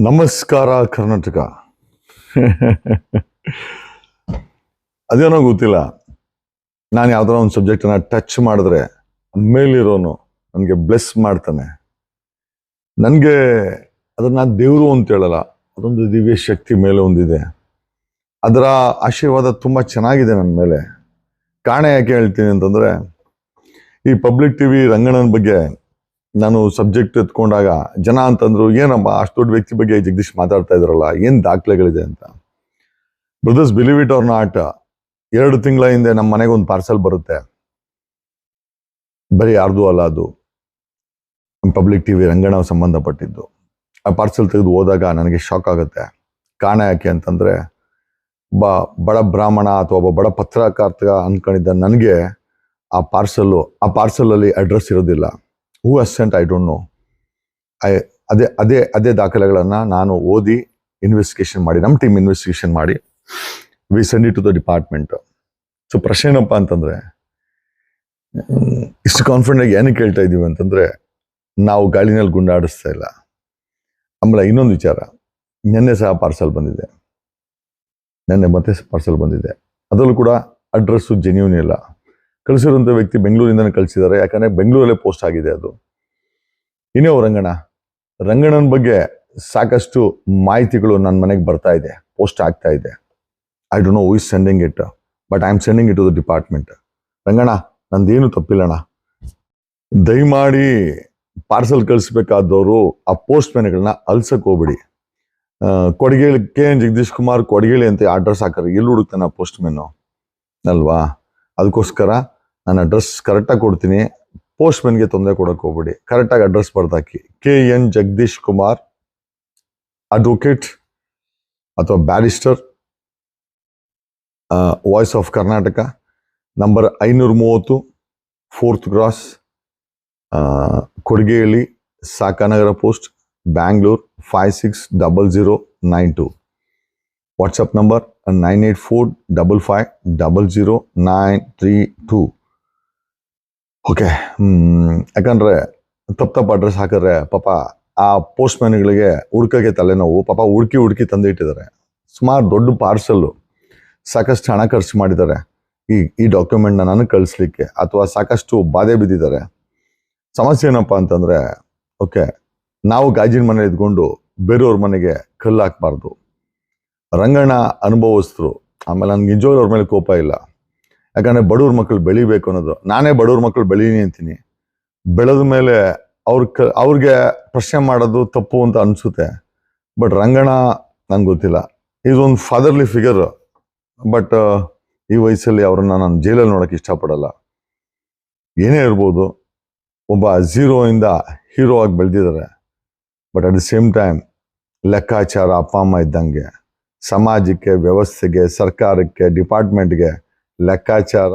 ನಮಸ್ಕಾರ ಕರ್ನಾಟಕ. ಅದೇನೋ ಗೊತ್ತಿಲ್ಲ, ನಾನು ಯಾವ್ದಾರ ಒಂದು ಸಬ್ಜೆಕ್ಟನ್ನ ಟಚ್ ಮಾಡಿದ್ರೆ ಮೇಲಿರೋನು ನನಗೆ ಬ್ಲೆಸ್ ಮಾಡ್ತಾನೆ. ನನಗೆ ಅದನ್ನ ದೇವರು ಅಂತ ಹೇಳಲ್ಲ, ಅದೊಂದು ದಿವ್ಯ ಶಕ್ತಿ ಮೇಲೆ ಒಂದಿದೆ. ಅದರ ಆಶೀರ್ವಾದ ತುಂಬ ಚೆನ್ನಾಗಿದೆ ನನ್ನ ಮೇಲೆ. ಕಾರಣ ಯಾಕೆ ಹೇಳ್ತೀನಿ ಅಂತಂದ್ರೆ, ಈ ಪಬ್ಲಿಕ್ ಟಿವಿ ರಂಗಣ್ಣನ ಬಗ್ಗೆ ನಾನು ಸಬ್ಜೆಕ್ಟ್ ಎತ್ಕೊಂಡಾಗ ಜನ ಅಂತಂದ್ರು, ಏನಮ್ಮ ಅಷ್ಟು ದೊಡ್ಡ ವ್ಯಕ್ತಿ ಬಗ್ಗೆ ಜಗದೀಶ್ ಮಾತಾಡ್ತಾ ಇದ್ರಲ್ಲ, ಏನ್ ದಾಖಲೆಗಳಿದೆ ಅಂತ. Brothers, believe it or not, 2 ತಿಂಗಳ ಹಿಂದೆ ನಮ್ಮ ಮನೆಗೆ ಒಂದು ಪಾರ್ಸೆಲ್ ಬರುತ್ತೆ. ಬರೀ ಯಾರ್ದು ಅಲ್ಲ, ಅದು ಪಬ್ಲಿಕ್ ಟಿವಿ ರಂಗಣ್ಣ ಸಂಬಂಧಪಟ್ಟಿದ್ದು. ಆ ಪಾರ್ಸೆಲ್ ತೆಗೆದು ಹೋದಾಗ ನನಗೆ ಶಾಕ್ ಆಗುತ್ತೆ. ಕಾರಣ ಯಾಕೆ ಅಂತಂದ್ರೆ, ಬಡ ಬ್ರಾಹ್ಮಣ ಅಥವಾ ಒಬ್ಬ ಬಡ ಪತ್ರಕರ್ತ ಅನ್ಕೊಂಡಿದ್ದ ನನಗೆ ಆ ಪಾರ್ಸಲಲ್ಲಿ ಅಡ್ರೆಸ್ ಇರೋದಿಲ್ಲ. ಹೂ ಹಸ್ ಸೆಂಟ್, ಐ ಡೋಂಟ್ ನೋ. ಅದೇ ದಾಖಲೆಗಳನ್ನು ನಾನು ಓದಿ ಇನ್ವೆಸ್ಟಿಗೇಷನ್ ಮಾಡಿ, ನಮ್ಮ ಟೀಮ್ ಇನ್ವೆಸ್ಟಿಗೇಷನ್ ಮಾಡಿ, we send it to the department. So ಪ್ರಶ್ನೆ ಏನಪ್ಪ ಅಂತಂದ್ರೆ, ಇಷ್ಟು ಕಾನ್ಫಿಡೆಂಟ್ ಆಗಿ ಏನಕ್ಕೆ ಹೇಳ್ತಾ ಇದ್ದೀವಿ ಅಂತಂದ್ರೆ, ನಾವು ಗಾಳಿನಲ್ಲಿ ಗುಂಡಾಡಿಸ್ತಾ ಇಲ್ಲ. ಆಮೇಲೆ ಇನ್ನೊಂದು ವಿಚಾರ, ನಿನ್ನೆ ಸಹ ಪಾರ್ಸೆಲ್ ಬಂದಿದೆ, ಮತ್ತೆ ಪಾರ್ಸೆಲ್ ಬಂದಿದೆ. ಅದರಲ್ಲೂ ಕೂಡ ಅಡ್ರೆಸ್ಸು ಜೆನ್ಯೂನ್ ಇಲ್ಲ. ಕಳಿಸಿರುವಂಥ ವ್ಯಕ್ತಿ ಬೆಂಗಳೂರಿಂದನೇ ಕಳಿಸಿದ್ದಾರೆ, ಯಾಕಂದ್ರೆ ಬೆಂಗಳೂರಲ್ಲೇ ಪೋಸ್ಟ್ ಆಗಿದೆ ಅದು. ಇನ್ನೇ ರಂಗಣ್ಣನ ಬಗ್ಗೆ ಸಾಕಷ್ಟು ಮಾಹಿತಿಗಳು ನನ್ನ ಮನೆಗೆ ಬರ್ತಾ ಇದೆ, ಪೋಸ್ಟ್ ಆಗ್ತಾ ಇದೆ. I don't know who is sending it, but I am sending it to the department. Ranganna, ನಂದೇನು ತಪ್ಪಿಲ್ಲಣ್ಣ, ದಯಮಾಡಿ ಪಾರ್ಸೆಲ್ ಕಳಿಸ್ಬೇಕಾದವರು ಆ ಪೋಸ್ಟ್ ಮ್ಯಾನ್ಗಳನ್ನ ಅಲ್ಸಕ್ ಹೋಗ್ಬಿಡಿ. ಕೊಡಗೇಳಿ KN ಜಗದೀಶ್ ಕುಮಾರ್ ಕೊಡಗೇಳಿ ಅಂತ ಅಡ್ರೆಸ್ ಹಾಕರಿ, ಎಲ್ಲಿ ಹುಡುಕ್ತಾನೆ ಆ ಪೋಸ್ಟ್ ಮ್ಯಾನು ಅಲ್ವಾ? ಅದಕ್ಕೋಸ್ಕರ ನಾನು ಅಡ್ರೆಸ್ ಕರೆಕ್ಟಾಗಿ ಕೊಡ್ತೀನಿ, ಪೋಸ್ಟ್ ಮ್ಯಾನ್ಗೆ ತೊಂದರೆ ಕೊಡಕ್ಕೆ ಹೋಗ್ಬಿಡಿ. ಕರೆಕ್ಟಾಗಿ ಅಡ್ರೆಸ್ ಬರ್ದಾಕಿ, KN ಜಗದೀಶ್ ಕುಮಾರ್, ಅಡ್ವೊಕೇಟ್ ಅಥವಾ barrister, voice of Karnataka, number 530, 4th cross, ಕೊಡಗೇಳಿ, ಸಾಕಾನಗರ post, Bangalore 560092. WhatsApp number 9845550932. Okay. ಯಾಕಂದ್ರೆ ತಪ್ಪು ಅಡ್ರೆಸ್ ಹಾಕಿದ್ರೆ ಪಾಪ ಆ ಪೋಸ್ಟ್ ಮ್ಯಾನ್ಗಳಿಗೆ ಹುಡ್ಕಕ್ಕೆ ತಲೆನೋವು. ಪಾಪ ಹುಡುಕಿ ತಂದು ಇಟ್ಟಿದ್ದಾರೆ. ಸುಮಾರು ದೊಡ್ಡ ಪಾರ್ಸಲ್ಲು, ಸಾಕಷ್ಟು ಹಣ ಖರ್ಚು ಮಾಡಿದ್ದಾರೆ ಈ ಡಾಕ್ಯುಮೆಂಟ್ನ ನನಗೆ ಕಳಿಸ್ಲಿಕ್ಕೆ, ಅಥವಾ ಸಾಕಷ್ಟು ಬಾಧೆ ಬಿದ್ದಿದ್ದಾರೆ. ಸಮಸ್ಯೆ ಏನಪ್ಪ ಅಂತಂದ್ರೆ, ಓಕೆ, ನಾವು ಗಾಜಿನ ಮನೆ ಇದ್ಕೊಂಡು ಬೇರೆಯವ್ರ ಮನೆಗೆ ಕಲ್ಲು ಹಾಕ್ಬಾರ್ದು. ರಂಗಣ್ಣ ಅನುಭವಿಸ್ತರು. ಆಮೇಲೆ ನನ್ಗೆ ನಿಜವಾಗ್ಲೂ ಅವ್ರ ಮೇಲೆ ಕೋಪ ಇಲ್ಲ, ಯಾಕಂದ್ರೆ ಬಡವ್ರ ಮಕ್ಕಳು ಬೆಳಿಬೇಕು ಅನ್ನೋದು. ನಾನೇ ಬಡವ್ರ ಮಕ್ಕಳು ಬೆಳೀನಿ ಅಂತೀನಿ. ಬೆಳೆದ ಮೇಲೆ ಅವ್ರಿಗೆ ಪ್ರಶ್ನೆ ಮಾಡೋದು ತಪ್ಪು ಅಂತ ಅನ್ಸುತ್ತೆ. ಬಟ್ ರಂಗಣ್ಣ ನನ್ಗೆ ಗೊತ್ತಿಲ್ಲ, ಈಸ್ ಒಂದು ಫಾದರ್ಲಿ ಫಿಗರ್. ಬಟ್ ಈ ವಯಸ್ಸಲ್ಲಿ ಅವ್ರನ್ನ ನಾನು ಜೈಲಲ್ಲಿ ನೋಡೋಕೆ ಇಷ್ಟಪಡಲ್ಲ. ಏನೇ ಇರ್ಬೋದು, ಒಬ್ಬ ಝೀರೋಯಿಂದ ಹೀರೋ ಆಗಿ ಬೆಳೆದಿದ್ದಾರೆ. But at the same time ಲೆಕ್ಕಾಚಾರ ಅಪ್ಪ ಅಮ್ಮ ಇದ್ದಂಗೆ. ಸಮಾಜಕ್ಕೆ, ವ್ಯವಸ್ಥೆಗೆ, ಸರ್ಕಾರಕ್ಕೆ, ಡಿಪಾರ್ಟ್ಮೆಂಟ್ಗೆ ಲೆಕ್ಕಾಚಾರ